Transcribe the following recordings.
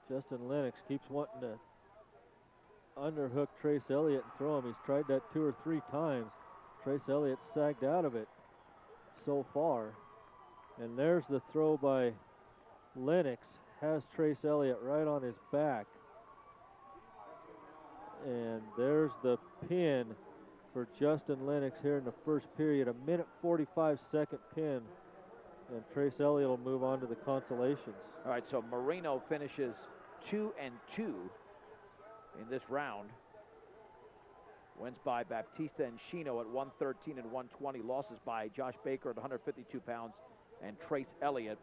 Justin Lennox keeps wanting to underhook Trace Elliott and throw him. He's tried that 2 or 3 times. Trace Elliott sagged out of it so far. And there's the throw by Lennox. Has Trace Elliott right on his back. And there's the pin for Justin Lennox here in the first period. A minute 45-second pin. And Trace Elliott will move on to the consolations. All right, so Marino finishes 2-2 in this round. Wins by Baptista and Shino at 113 and 120. Losses by Josh Baker at 152 pounds and Trace Elliott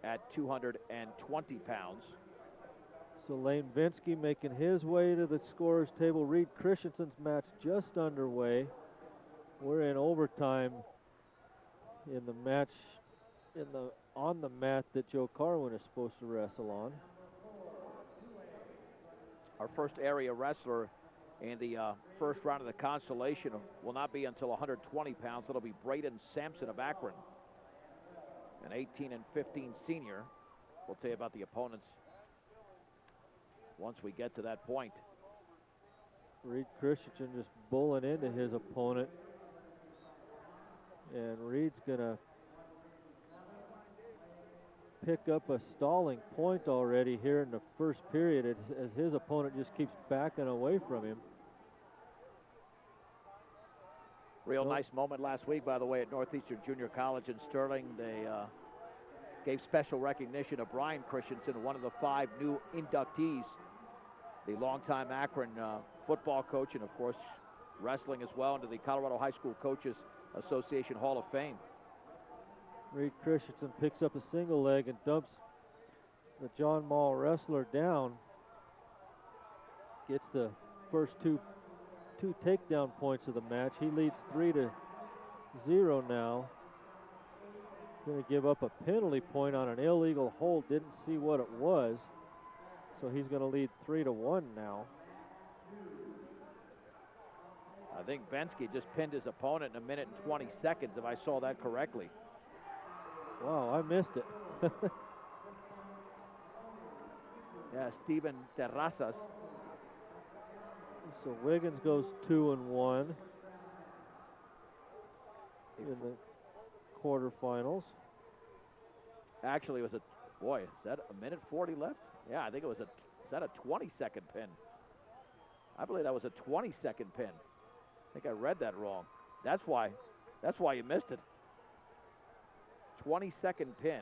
at 220 pounds. So Lane Vinsky making his way to the scorer's table. Reed Christensen's match just underway. We're in overtime in the match on the mat that Joe Carwin is supposed to wrestle on. Our first area wrestler in the first round of the consolation will not be until 120 pounds. It'll be Braden Sampson of Akron, an 18 and 15 senior. We'll tell you about the opponents once we get to that point. Reed Christensen just bowling into his opponent. And Reed's gonna pick up a stalling point already here in the first period as his opponent just keeps backing away from him. Real nice moment last week, by the way, at Northeastern Junior College in Sterling. They gave special recognition of Brian Christensen, one of the 5 new inductees, the longtime Akron football coach, and of course wrestling as well, into the Colorado High School Coaches Association Hall of Fame. Reed Christensen picks up a single leg and dumps the John Mall wrestler down. Gets the first two takedown points of the match. He leads 3-0 now. Going to give up a penalty point on an illegal hold. Didn't see what it was. So he's going to lead 3-1 now. I think Bensky just pinned his opponent in 1 minute and 20 seconds, if I saw that correctly. Wow, I missed it. Yeah, Steven Terrazas. So Wiggins goes 2-1 in the quarterfinals. Actually, it was is that 1 minute 40 left? Yeah, I think it was is that a 20-second pin? I believe that was a 20-second pin. I think I read that wrong. That's why you missed it. 20-second pin.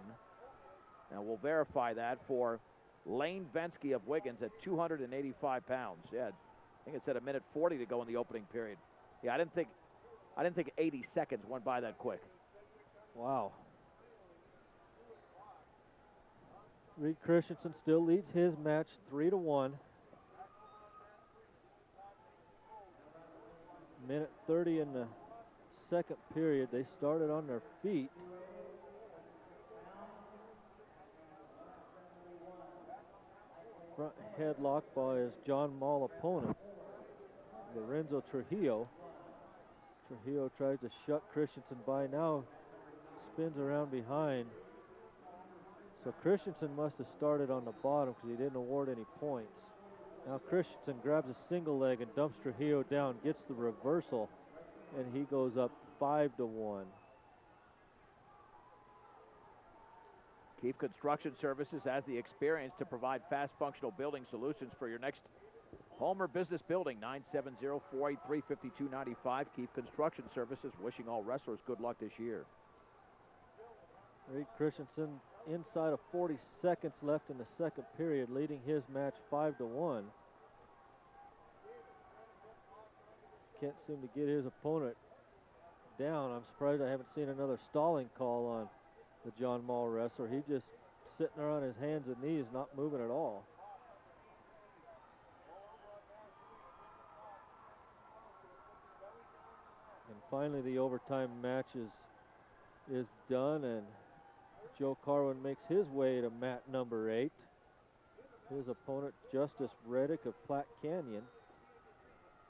Now we'll verify that for Lane Vensky of Wiggins at 285 pounds. Yeah, I think it said 1 minute 40 to go in the opening period. Yeah, I didn't think 80 seconds went by that quick. Wow. Reed Christensen still leads his match 3-1. Minute 30 in the second period. They started on their feet. Front headlock by his John Mall opponent, Lorenzo Trujillo. Trujillo tries to shut Christensen by now. Spins around behind. So Christensen must have started on the bottom because he didn't award any points. Now Christensen grabs a single leg and dumps Trujillo down, gets the reversal, and he goes up 5-1. Keefe Construction Services has the experience to provide fast functional building solutions for your next home or business building. 970-483-5295. Keefe Construction Services wishing all wrestlers good luck this year. Reed Christensen inside of 40 seconds left in the second period, leading his match 5-1. Can't seem to get his opponent down. I'm surprised I haven't seen another stalling call on the John Mall wrestler. He just sitting there on his hands and knees, not moving at all. And finally the overtime match is done, and Joe Carwin makes his way to mat number 8. His opponent, Justice Reddick of Platte Canyon,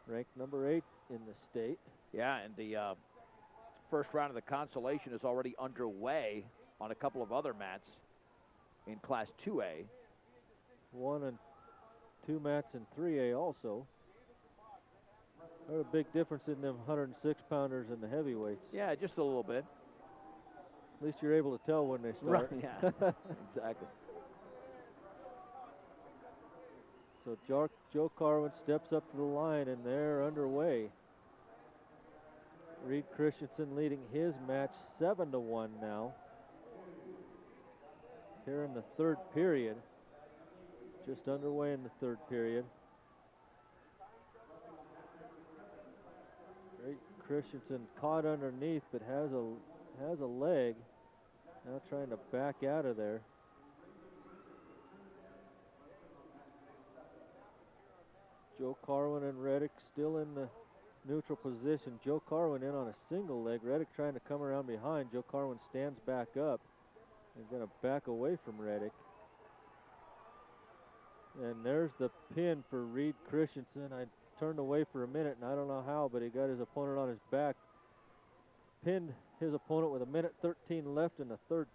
ranked number 8 in the state. Yeah, and the first round of the consolation is already underway on a couple of other mats in Class 2A. 1 and 2 mats in 3A also. There's a big difference in them 106 pounders and the heavyweights. Yeah, just a little bit. At least you're able to tell when they start. Right, yeah, exactly. So Joe Carwin steps up to the line, and they're underway. Reed Christensen leading his match 7-1 now. Here in the third period. Just underway in the third period. Reed Christensen caught underneath, but has a leg. Now trying to back out of there. Joe Carwin and Reddick still in the neutral position. Joe Carwin in on a single leg. Reddick trying to come around behind. Joe Carwin stands back up and going to back away from Reddick. And there's the pin for Reed Christensen. I turned away for a minute, and I don't know how, but he got his opponent on his back. Pinned his opponent with 1:13 left in the third